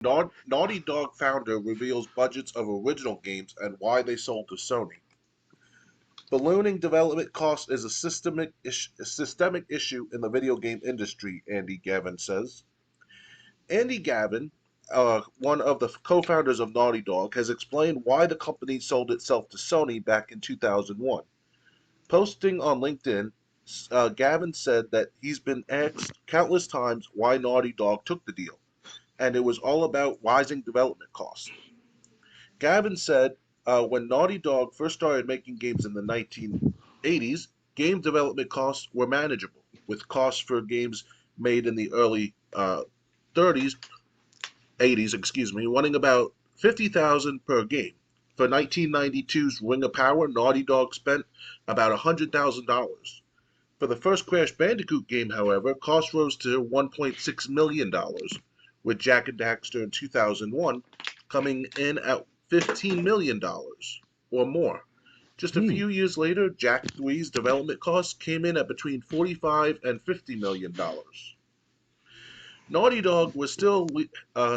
Naughty Dog founder reveals budgets of original games and why they sold to Sony. Ballooning development costs is a systemic issue in the video game industry, Andy Gavin says. Andy Gavin, one of the co-founders of Naughty Dog, has explained why the company sold itself to Sony back in 2001. Posting on LinkedIn, Gavin said that he's been asked countless times why Naughty Dog took the deal, and it was all about rising development costs. Gavin said when Naughty Dog first started making games in the 1980s, game development costs were manageable, with costs for games made in the early 30s, 80s, excuse me, running about 50,000 per game. For 1992's Ring of Power, Naughty Dog spent about $100,000. For the first Crash Bandicoot game, however, costs rose to $1.6 million, with Jak and Daxter in 2001 coming in at $15 million or more. Just a few years later, Jak 3's development costs came in at between $45 and $50 million. Naughty Dog was still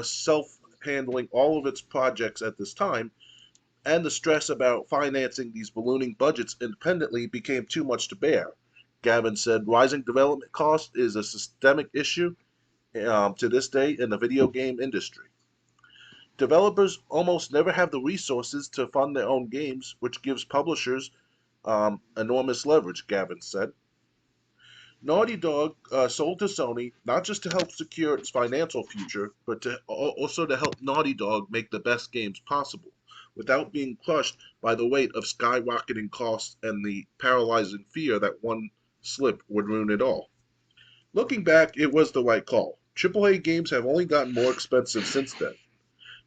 self-handling all of its projects at this time, and the stress about financing these ballooning budgets independently became too much to bear. Gavin said rising development costs is a systemic issue to this day in the video game industry. Developers almost never have the resources to fund their own games, which gives publishers enormous leverage, Gavin said. Naughty Dog sold to Sony not just to help secure its financial future, but also to help Naughty Dog make the best games possible, without being crushed by the weight of skyrocketing costs and the paralyzing fear that one slip would ruin it all. Looking back, it was the right call. AAA games have only gotten more expensive since then.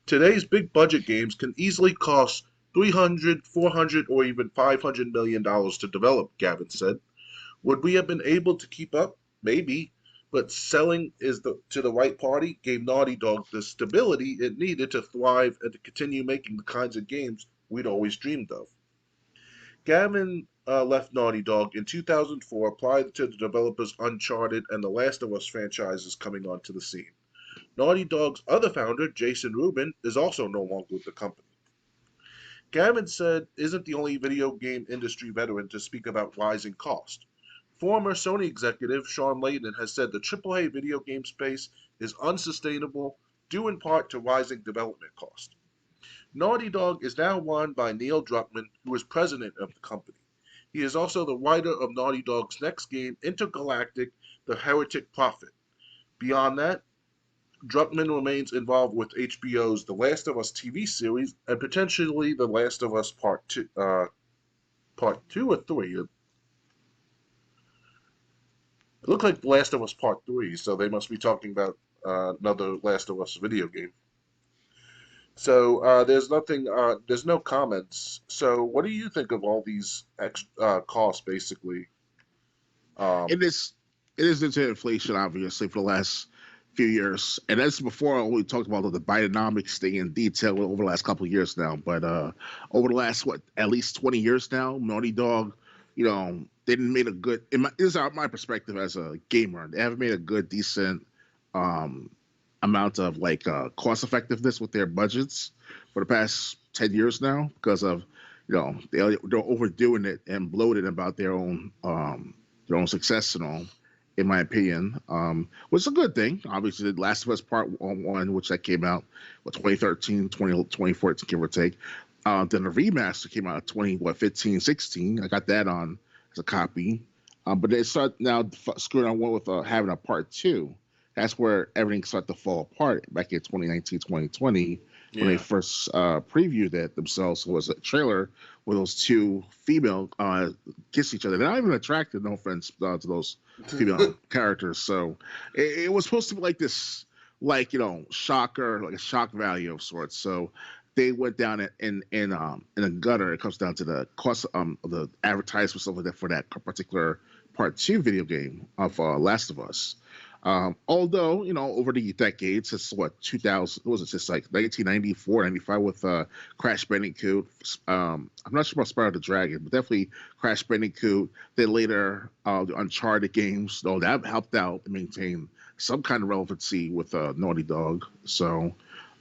Today's big budget games can easily cost $300, $400, or even $500 million to develop, Gavin said. Would we have been able to keep up? Maybe, but selling to the right party gave Naughty Dog the stability it needed to thrive and to continue making the kinds of games we'd always dreamed of. Gavin left Naughty Dog in 2004 prior to the developers' Uncharted and The Last of Us franchises coming onto the scene. Naughty Dog's other founder, Jason Rubin, is also no longer with the company. Gavin said isn't the only video game industry veteran to speak about rising cost. Former Sony executive Sean Layden has said the AAA video game space is unsustainable due in part to rising development costs. Naughty Dog is now run by Neil Druckmann, who is president of the company. He is also the writer of Naughty Dog's next game, Intergalactic: The Heretic Prophet. Beyond that, Druckmann remains involved with HBO's The Last of Us TV series and potentially The Last of Us Part 2 or 3. It looks like The Last of Us Part 3, so they must be talking about another Last of Us video game. So there's no comments. So what do you think of all these costs, basically? It is into inflation, obviously, for the last few years, and that's before we talked about the Bidenomics thing in detail over the last couple of years now. But over the last at least 20 years now, Naughty Dog, they didn't made a good. This is my perspective as a gamer. They haven't made a good, decent amount of cost effectiveness with their budgets for the past 10 years now because of they're overdoing it and bloated about their own success and all, in my opinion, which is a good thing. Obviously, The Last of Us Part 1, which that came out 2013, 2014, give or take. Then the remaster came out 2015, 16. I got that on as a copy. But they start now screwing on with having a Part 2. That's where everything started to fall apart back in 2019, 2020, when they first previewed it themselves. It was a trailer where those two female kiss each other. They're not even attracted, no offense to those female characters. So it was supposed to be like this, shocker, like a shock value of sorts. So they went down in a gutter. It comes down to the cost of the advertisement stuff like that for that particular Part 2 video game of Last of Us. Although, over the decades, since 2000, what was it, just like 1994, 95 with Crash Bandicoot. I'm not sure about Spyro the Dragon, but definitely Crash Bandicoot. Then later, the Uncharted games, that helped out and maintain some kind of relevancy with Naughty Dog. So,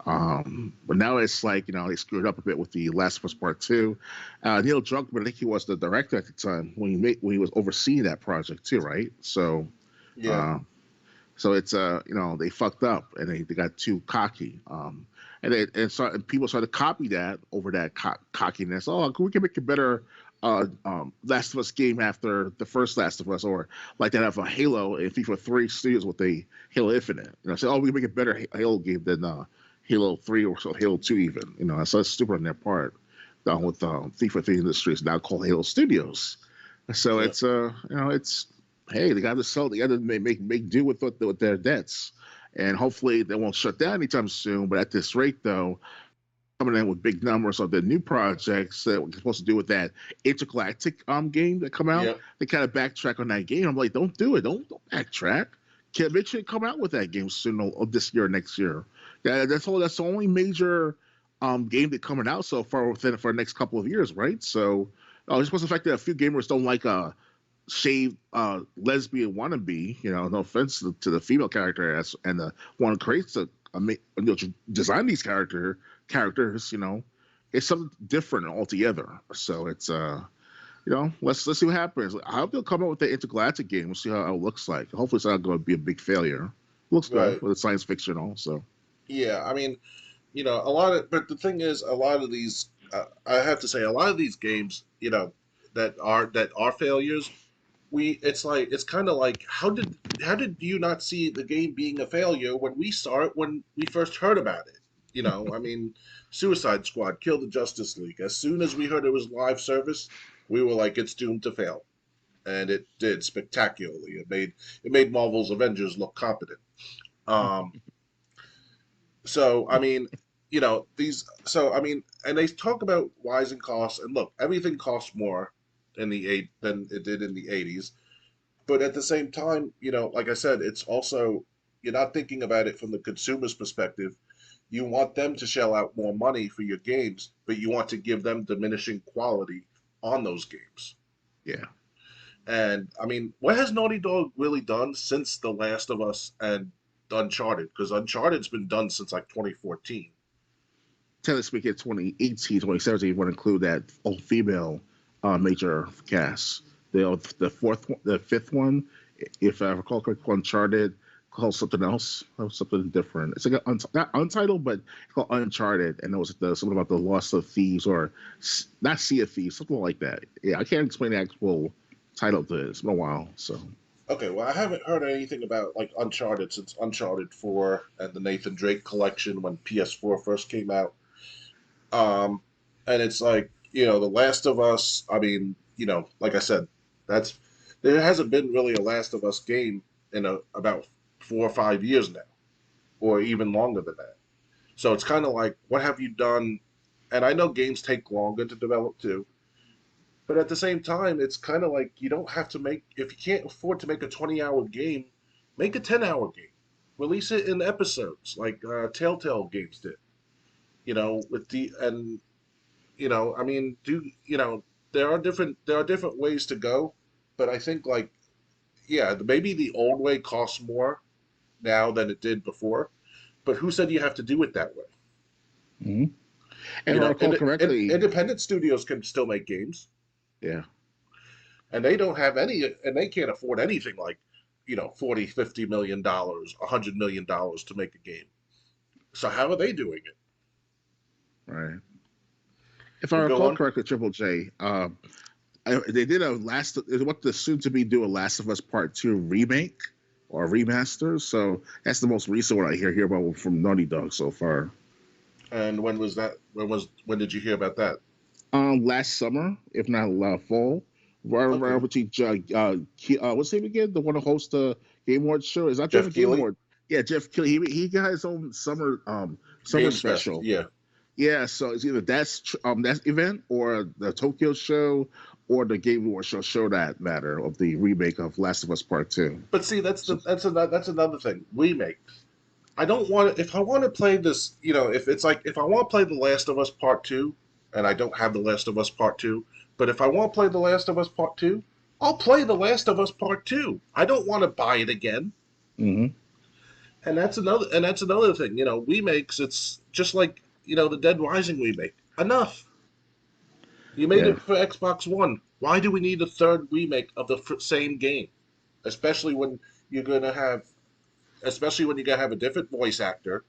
But now it's like, they screwed up a bit with the Last of Us Part Two. Neil Druckmann, I think he was the director at the time when he was overseeing that project too, right? So, Yeah, uh, so it's they fucked up and they got too cocky. And people started to copy that over that cockiness. Oh, we can make a better Last of Us game after the first Last of Us, or like that of a Halo and FIFA 3 studios with the Halo Infinite. Say, oh, we can make a better Halo game than Halo 3 or so Halo 2 even. So it's stupid on their part. With FIFA 3 Industries now called Halo Studios. So yeah, it's hey, they got to sell. They got to make do with their debts, and hopefully they won't shut down anytime soon. But at this rate, though, coming in with big numbers of the new projects that we're supposed to do with that intergalactic game that come out, yeah. they kind of backtrack on that game. I'm like, don't do it. Don't backtrack. Can't make sure you come out with that game soon or this year or next year. Yeah, that's all. That's the only major game that's coming out so far within for the next couple of years, right? So, just was the fact that a few gamers don't like shaved lesbian wannabe. No offense to the female character and the one who creates design these characters. It's something different altogether. So it's let's see what happens. I hope they'll come up with the intergalactic game. We'll see how it looks like. Hopefully, it's not going to be a big failure. Looks good Right. with the science fiction also. Yeah, I mean, a lot of, but the thing is, a lot of these, I have to say, a lot of these games, that are failures. It's kind of like, how did you not see the game being a failure when we first heard about it? I mean, Suicide Squad, Kill the Justice League. As soon as we heard it was live service, we were like, it's doomed to fail, and it did spectacularly. It made Marvel's Avengers look competent. Um, so I mean, and they talk about rising costs, and look, everything costs more in the eight than it did in the '80s. But at the same time, like I said, it's also, you're not thinking about it from the consumer's perspective. You want them to shell out more money for your games, but you want to give them diminishing quality on those games. Yeah. And I mean, what has Naughty Dog really done since The Last of Us and Uncharted? Because Uncharted's been done since like 2014. Technically speaking, 2018, 2017, you want to include that all female major cast. The fifth one, if I recall correctly, Uncharted, called something else, something different. It's like not Untitled, but it's called Uncharted, and it was something about the loss of thieves, or not Sea of Thieves, something like that. Yeah, I can't explain the actual title to it. It's been a while, so. Okay, well, I haven't heard anything about like Uncharted since Uncharted 4 and the Nathan Drake collection when PS4 first came out. Um, and it's like, The Last of Us. I mean, like I said, that's there hasn't been really a Last of Us game in about 4 or 5 years now, or even longer than that. So it's kind of like, what have you done? And I know games take longer to develop too, but at the same time, it's kind of like, you don't have to make, if you can't afford to make a 20-hour game, make a 10-hour game. Release it in episodes like Telltale Games did. With the and I mean, there are different ways to go, but I think, like, yeah, maybe the old way costs more now than it did before, but who said you have to do it that way? Mm-hmm. And if I recall correctly, Independent studios can still make games, yeah, and they don't have any, and they can't afford anything like, 40, $50 million, $100 million to make a game. So how are they doing it? right. If I But go recall on. correctly, Triple J, they did what the soon to be do a Last of Us Part Two remake or remaster. So that's the most recent one I hear about from Naughty Dog so far. And when was that? When did you hear about that? Last summer, if not fall. Okay. What's his name again? The one who hosts the Game Awards show. Is that the Jeff Game Keighley? Award? Yeah, Jeff Keighley. He got his own summer Games Fest. special. Yeah. Yeah, so it's either that event or the Tokyo show or the Game Awards show that matter of the remake of Last of Us Part Two. But see, So, that's another thing. Remakes. I don't want to. If I want to play this, if it's like, if I want to play The Last of Us Part Two, and I don't have The Last of Us Part Two, but if I want to play The Last of Us Part Two, I'll play The Last of Us Part Two. I don't want to buy it again. hmm and that's another thing. Remakes. It's just like the Dead Rising remake. Enough. You made Yeah. it for Xbox One. Why do we need a third remake of the same game? Especially when you're gonna have, especially when you're gonna have a different voice actor,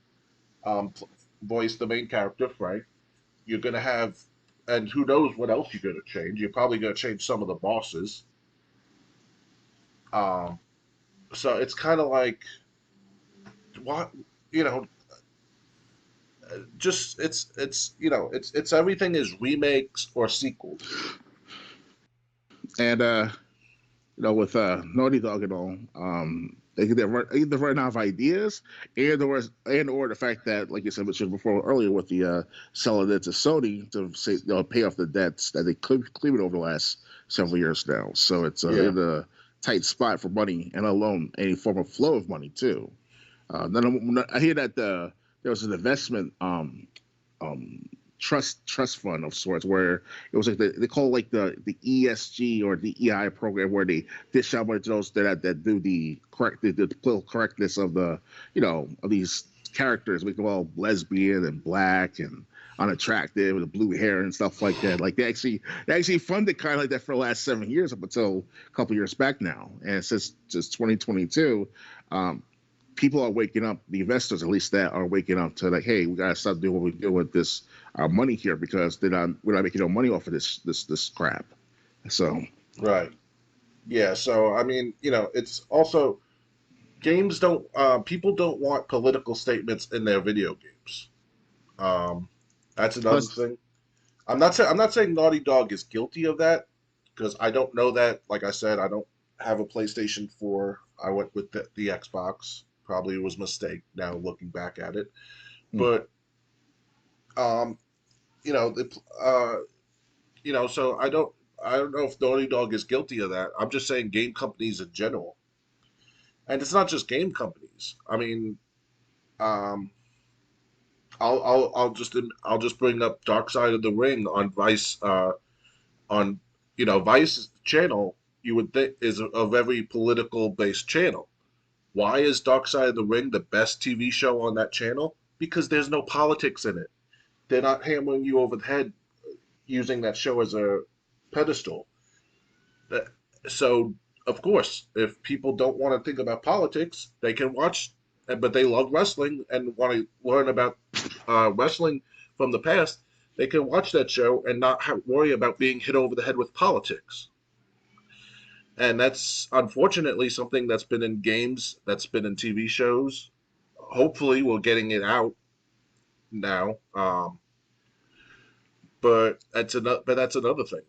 voice the main character, Frank. You're gonna have, and who knows what else you're gonna change. You're probably gonna change some of the bosses. Um, so it's kind of like what you know, just it's everything is remakes or sequels. And with Naughty Dog and all, they could either run out of ideas, and or the fact that, like you said, mentioned before earlier, with the selling it to Sony to say pay off the debts that they cleared over the last several years now. So it's Yeah, in a tight spot for money, and alone any form of flow of money too. I hear that there was an investment um, trust fund of sorts, where it was like they call it like the ESG or the EI program, where they dish out money to those that do the political correctness of of these characters, make them all lesbian and black and unattractive with the blue hair and stuff like that. Like they actually funded kind of like that for the last 7 years, up until a couple years back now, and since 2022. People are waking up, the investors at least, that are waking up to, like, hey, we gotta stop doing what we do with this money here, because we're not making no money off of this crap. So right. Yeah, so I mean, it's also games don't people don't want political statements in their video games. Um, that's another plus, thing. I'm not saying Naughty Dog is guilty of that because I don't know that. Like I said, I don't have a PlayStation 4. I went with the Xbox. Probably was a mistake now looking back at it. mm, But um, you know, the so I don't know if Naughty Dog is guilty of that. I'm just saying game companies in general, and it's not just game companies. I mean, um, I'll just bring up Dark Side of the Ring on Vice on Vice's channel. You would think is a very political based channel. Why is Dark Side of the Ring the best TV show on that channel? Because there's no politics in it. They're not hammering you over the head using that show as a pedestal. That- So, of course, if people don't want to think about politics, they can watch, but they love wrestling and want to learn about wrestling from the past. They can watch that show and not worry about being hit over the head with politics. And that's unfortunately something that's been in games, that's been in TV shows. Hopefully, we're getting it out now. But that's another thing.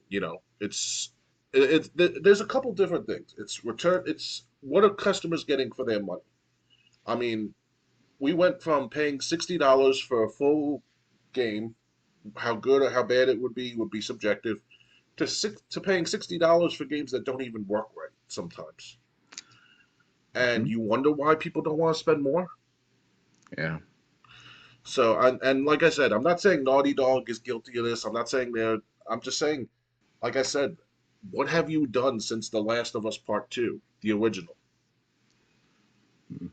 There's a couple different things. It's return. It's what are customers getting for their money? I mean, we went from paying $60 for a full game. How good or how bad it would be subjective. To paying $60 for games that don't even work right sometimes. And mhm, you wonder why people don't want to spend more. yeah. So, and like I said, I'm not saying Naughty Dog is guilty of this. I'm not saying they're. I'm just saying, like I said, what have you done since The Last of Us Part Two, the original? Mm.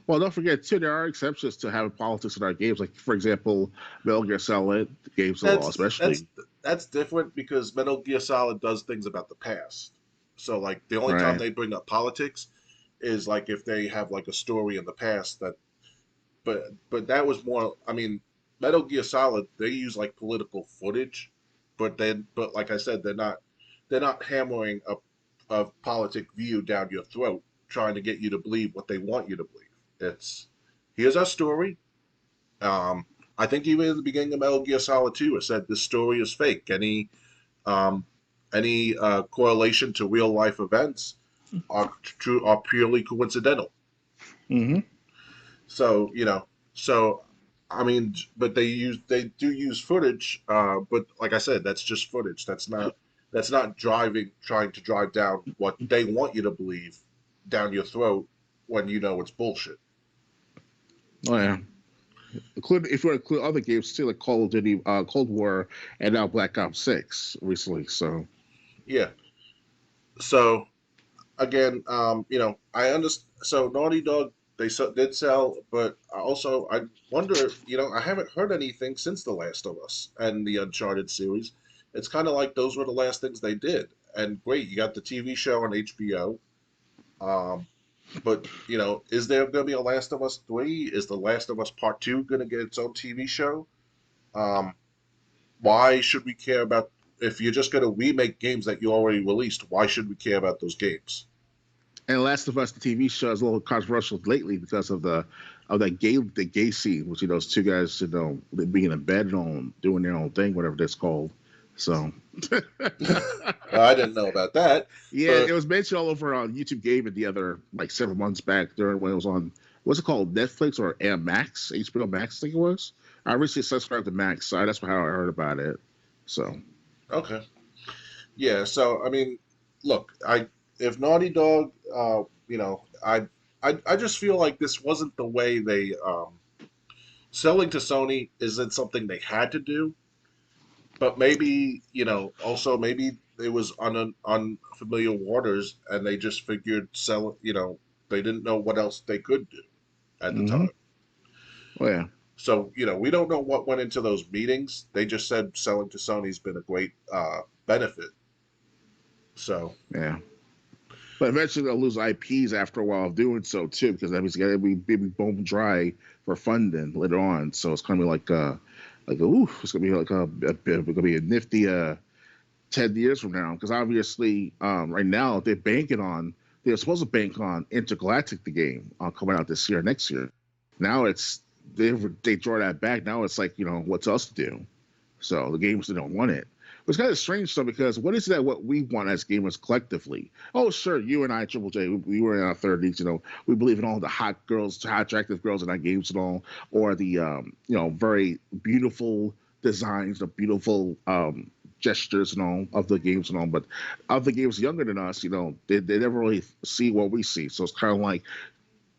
Well, don't forget too, there are exceptions to having politics in our games. Like, for example, Metal Gear Solid games of law, That's especially. that's that's different because Metal Gear Solid does things about the past. So, like, the only time Right. they bring up politics is like if they have like a story in the past that. But that was more. I mean, Metal Gear Solid they use like political footage, but like I said, they're not hammering a politic view down your throat, trying to get you to believe what they want you to believe. It's here's our story. Um, I think even at the beginning of Metal Gear Solid 2, it said this story is fake. Um, any correlation to real life events are purely coincidental. Hmm. So so I mean, but they do use footage. But like I said, that's just footage. That's not trying to drive down what they want you to believe down your throat when you know it's bullshit. Oh yeah. Include if you want to include other games too, like Call of Duty, Cold War, and now Black Ops 6 recently. So Yeah. So again, I understand. So Naughty Dog. did sell, but also I wonder. I haven't heard anything since The Last of Us and the Uncharted series. It's kind of like those were the last things they did. And great, you got the TV show on HBO. Um, but is there going to be a Last of Us 3? Is The Last of Us Part 2 going to get its own TV show? Um, why should we care about if you're just going to remake games that you already released? Why should we care about those games? And Last of Us, the TV show, is a little controversial lately because of the gay scene, which those two guys, being in bed and doing their own thing, whatever that's called. So, I didn't know about that, yeah, it but was mentioned all over on YouTube Gaming the other like several months back during when it was on what's it called, Netflix or Max, HBO Max, I think it was. I recently subscribed to Max, so that's how I heard about it. So, okay. Yeah, so I mean, look, I if Naughty Dog, I just feel like this wasn't the way they selling to Sony isn't something they had to do, but maybe also maybe it was on unfamiliar waters, and they just figured sell, they didn't know what else they could do at the mm-hmm. time. Well, yeah, So we don't know what went into those meetings. They just said selling to Sony's been a great benefit. So yeah. But eventually they'll lose IPs after a while of doing so too, because that means it's gotta be bone dry for funding later on. So it's gonna be it's gonna be gonna be a nifty 10 years from now. Because obviously, right now they're supposed to bank on Intergalactic the game coming out this year, next year. Now they draw that back. Now it's like what's else to do. So the gamers that don't want it. But it's kind of strange though, because what is that what we want as gamers collectively? Oh, sure, you and I, Triple J, we were in our 30s, we believe in all the hot girls, hot attractive girls in our games and all, or the very beautiful designs, the beautiful gestures and all of the games and all. But of the games younger than us, they never really see what we see. So it's kind of like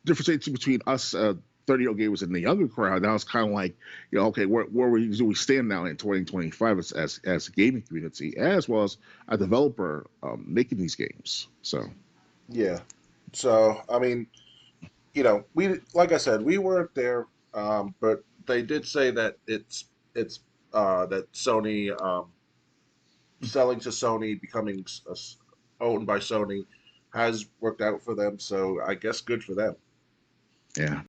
differentiation between us 30-year-old gamers and the younger crowd. Now it's kind of like, okay, where do we stand now in 2025 as a gaming community, as well as a developer making these games. So, yeah, so I mean, we like I said, we weren't there, but they did say that it's that Sony selling to Sony, becoming owned by Sony, has worked out for them. So I guess good for them. yeah.